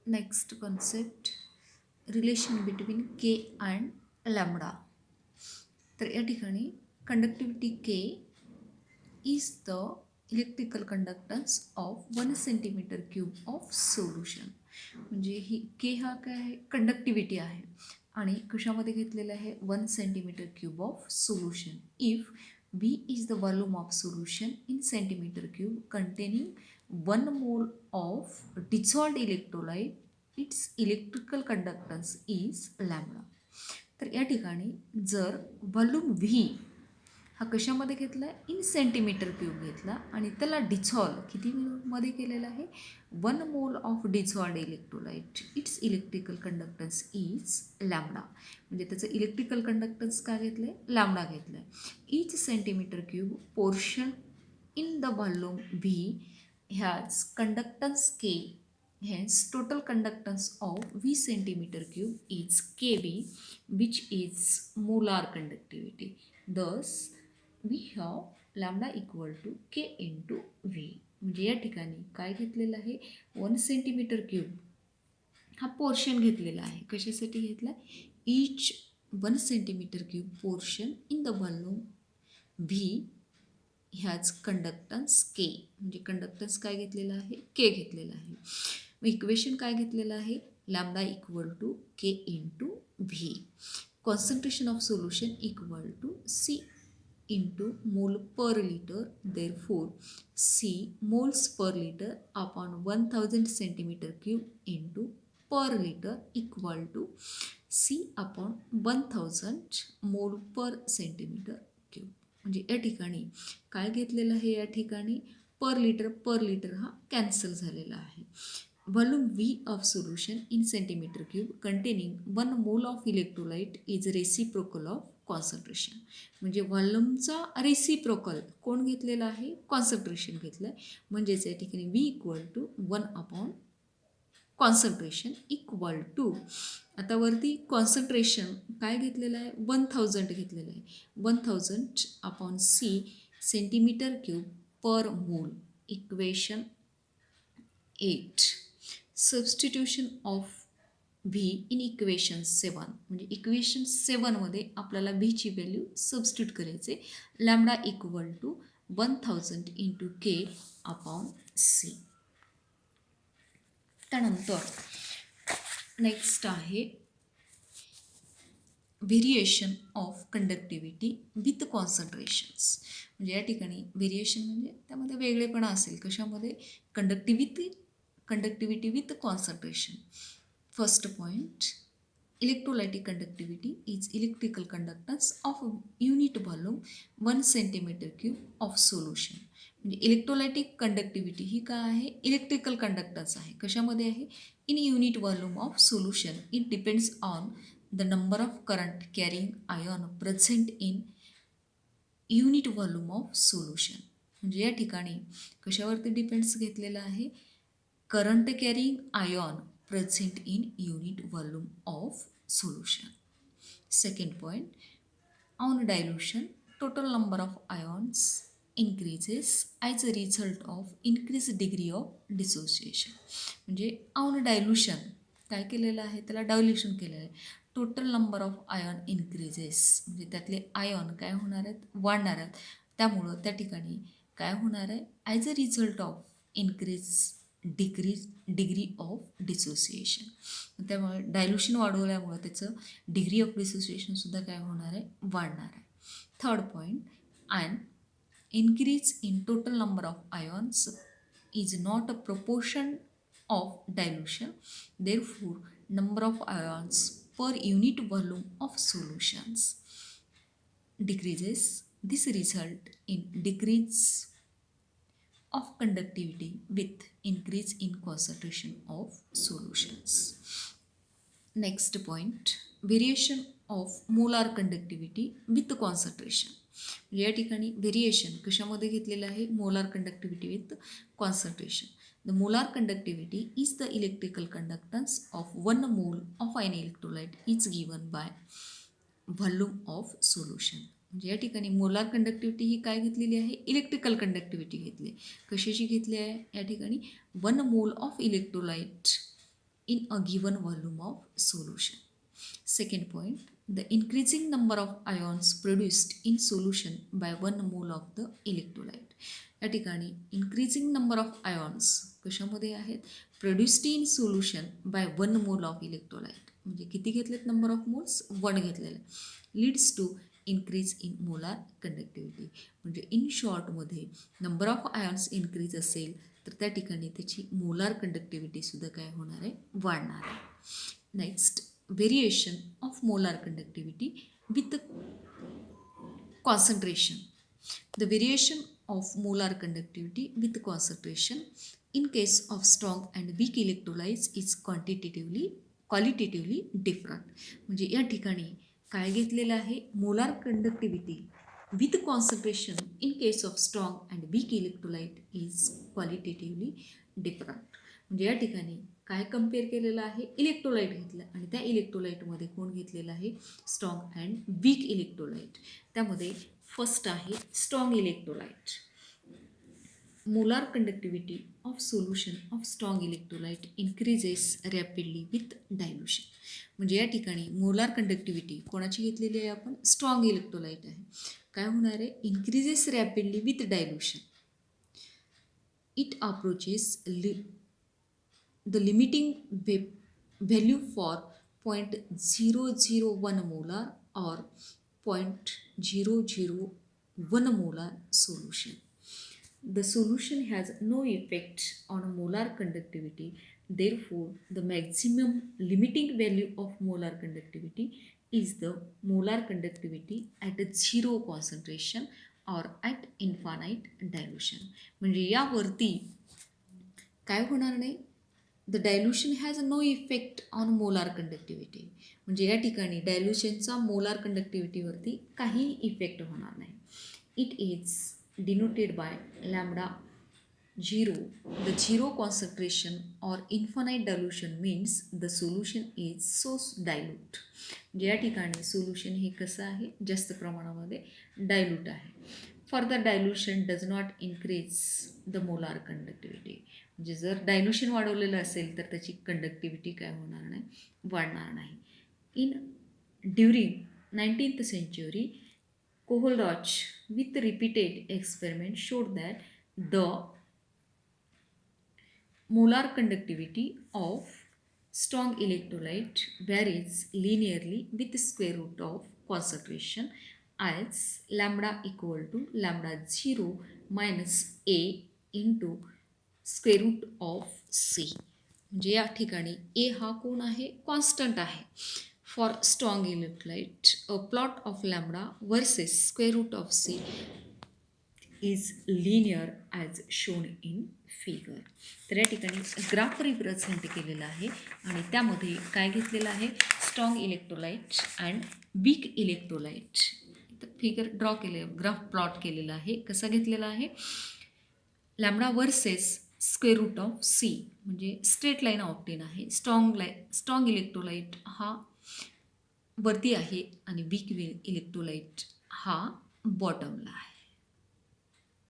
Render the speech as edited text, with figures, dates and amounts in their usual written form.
Next concept, relation between K and lambda. तर या ठिकाणी conductivity K is the electrical conductance of 1 centimetre cube of solution. म्हणजे ही के हा काय आहे, कंडक्टिव्हिटी आहे आणि कशामध्ये घेतलेलं आहे, 1 centimetre cube of solution. If V is the volume of solution in centimeter cube containing 1 mole of dissolved electrolyte, its electrical conductance is lambda. तर या ठिकाणी जर व्हॉल्यूम व्ही हा कशामध्ये घेतला आहे, इन सेंटीमीटर क्यूब घेतला आणि त्याला डिझॉल्व किती मध्ये केलेला आहे, 1 mole of dissolved electrolyte, it's electrical conductance is lambda. म्हणजे त्याचं इलेक्ट्रिकल कंडक्टन्स काय घेतलं आहे, लॅम्बडा घेतलं आहे. Each centimetre cube portion in the volume V has conductance K. Hence, total conductance of V centimeter cube is Kb, which is molar conductivity. Thus, we have lambda equal to K into V. म्हणजे या ठिकाणी काय घेतलेलं आहे, 1 centimetre cube हा portion घेतलेला आहे. कशासाठी घेतला, इच 1 centimetre cube portion in the volume V ह्याच कंडक्टन्स के. म्हणजे कंडक्टन्स काय घेतलेला आहे, के घेतलेला आहे. मग इक्वेशन काय घेतलेलं आहे, lambda equal to k into V. Concentration of solution equal to C into mole per litre. Therefore C moles per litre upon 1000 centimetre cube into per litre equal to C upon 1000 mole per centimetre cube. म्हणजे या ठिकाणी काय घेतलेलं आहे, या ठिकाणी per litre हा cancel झालेला आहे. Volume V of solution in centimetre cube containing 1 mole of electrolyte is reciprocal of concentration. म्हणजे व्हॉल्यूमचा रेसिप्रोकल कोण घेतलेला आहे, कॉन्सन्ट्रेशन घेतलं आहे. म्हणजेच या ठिकाणी V equal to 1 upon concentration equal to, आता वरती कॉन्सन्ट्रेशन काय घेतलेलं आहे, 1000 घेतलेलं आहे. 1000 upon C centimetre cube per mole. Equation 8. Substitution of V in equation 7. म्हणजे इक्वेशन 7मध्ये आपल्याला व्हीची व्हॅल्यू सबस्टिट्यूट करायचे. Lambda equal to 1000 into k upon C. त्यानंतर नेक्स्ट आहे variation of conductivity with concentrations. म्हणजे या ठिकाणी व्हेरिएशन म्हणजे त्यामध्ये वेगळेपणा असेल. कशामध्ये, conductivity with concentration. First point, electrolytic conductivity is electrical conductance of unit volume 1 centimetre cube of solution. म्हणजे इलेक्ट्रोलायटिक कंडक्टिव्हिटी ही काय आहे, इलेक्ट्रिकल कंडक्टन्स आहे. कशामध्ये आहे, in unit volume of solution. It depends on the number of current carrying ion present in unit volume of solution. म्हणजे या ठिकाणी कशावरती depends घेतलेला आहे, current carrying ion present in unit volume of solution. Second point, on dilution total number of ions increases as a result of increased degree of dissociation. म्हणजे on dilution काय केलेलं आहे, त्याला डायल्यूशन केलेलं आहे. Total number of ion increases, म्हणजे त्यातले ion काय होणार आहेत, वाढणार आहेत. त्यामुळं त्या ठिकाणी काय होणार आहे, as a result of degree of dissociation. त्यामुळे डायल्यूशन वाढवल्यामुळं त्याचं डिग्री ऑफ डिसोसिएशनसुद्धा काय होणार आहे, वाढणार आहे. Third point, and increase in total number of ions is not a proportion of dilution. Therefore, number of ions per unit volume of solutions decreases. This result in decrease of conductivity with increase in concentration of solutions. Next point, variation of molar conductivity with concentration. या ठिकाणी variation कशामध्ये घेतलेलं आहे, molar conductivity with concentration. The molar conductivity is the electrical conductance of 1 mole of an electrolyte is given by volume of solution. म्हणजे या ठिकाणी molar conductivity ही काय घेतलेली आहे, इलेक्ट्रिकल कंडक्टिव्हिटी घेतली. कशाची घेतली आहे, या ठिकाणी 1 mole of electrolyte in a given volume of solution. Second point, the increasing number of ions produced in solution by 1 mole of the electrolyte. या ठिकाणी increasing number of ions कशामध्ये आहेत, produced in solution by 1 mole of electrolyte. म्हणजे किती घेतलेत number of moles, 1 घेतलेले, leads to increase in molar conductivity. म्हणजे in शॉर्टमध्ये नंबर ऑफ आयॉन्स इन्क्रीज असेल तर त्या ठिकाणी त्याची मोलार कंडक्टिव्हिटीसुद्धा काय होणार आहे, वाढणार आहे. Next, variation of molar conductivity with concentration. The variation of molar conductivity with concentration in case of strong and weak electrolytes is qualitatively different. म्हणजे या ठिकाणी काय घेतलेलं आहे, molar conductivity with concentration in case of strong and weak electrolyte is qualitatively different. म्हणजे या ठिकाणी काय कम्पेअर केलेलं आहे, इलेक्ट्रोलाइट घेतलं आणि त्या इलेक्ट्रोलाइटमध्ये कोण घेतलेलं आहे, स्ट्रॉंग अँड वीक इलेक्ट्रोलाइट. त्यामध्ये फर्स्ट आहे strong electrolyte. Molar conductivity of solution of strong electrolyte increases rapidly with dilution. म्हणजे या ठिकाणी मोलार कंडक्टिव्हिटी कोणाची घेतलेली आहे आपण, स्ट्रॉंग इलेक्ट्रोलाइट आहे. काय होणार आहे, increases rapidly with dilution. It approaches the limiting value for 0.001 molar or 0.001 molar solution. The solution has no effect on molar conductivity. Therefore, the maximum limiting value of molar conductivity is the molar conductivity at zero concentration or at infinite dilution. म्हणजे यावरती काय होणार नाही, the dilution has no effect on molar conductivity. म्हणजे या ठिकाणी डायल्युशनचा molar कंडक्टिव्हिटीवरती काही effect होणार नाही. It is denoted by lambda zero. The zero concentration or infinite dilution means the solution is so dilute. म्हणजे या ठिकाणी सोल्युशन हे कसं आहे, जास्त प्रमाणामध्ये डायल्यूट आहे. Further dilution does not increase the molar conductivity. म्हणजे जर डायल्युशन वाढवलेलं असेल तर त्याची कंडक्टिव्हिटी काय होणार नाही, वाढणार नाही. During 19th century, Kohlrausch with repeated experiments showed that the molar conductivity of strong electrolyte varies linearly with square root of concentration as lambda equal to lambda 0 minus a into square root of C. म्हणजे या ठिकाणी a हा कोण आहे, constant आहे. For strong electrolyte a plot of lambda versus square root of C is linear as shown in figure. तर या ठिकाणी ग्राफ रिप्रेझेंट केलेला आहे आणि त्यामध्ये काय घेतलेलं आहे, strong electrolyte and weak electrolyte. तर फिगर ड्रॉ केले, ग्राफ प्लॉट केलेला आहे. कसा घेतलेला आहे, lambda versus square root of C. म्हणजे स्ट्रेट लाईन ऑप्टेन आहे. स्ट्रॉंग इलेक्ट्रोलाइट हा वरती आहे आणि वीक इलेक्ट्रोलाइट हा बॉटमला आहे.